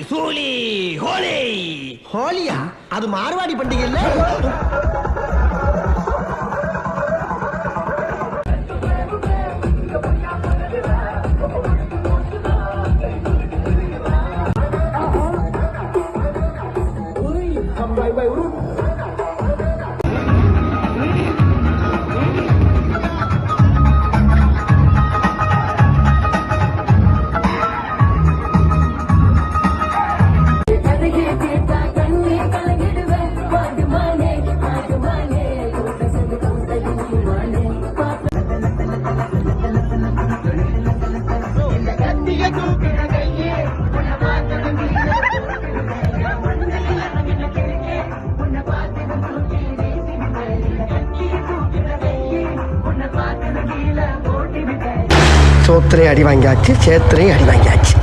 சூலி ஹோலி. ஹோலியா? அது மார்வாடி பண்டிகை இல்ல? சோத்திரையும் அடி வாங்கியாச்சு, சேத்திரையும் அடி வாங்கியாச்சு.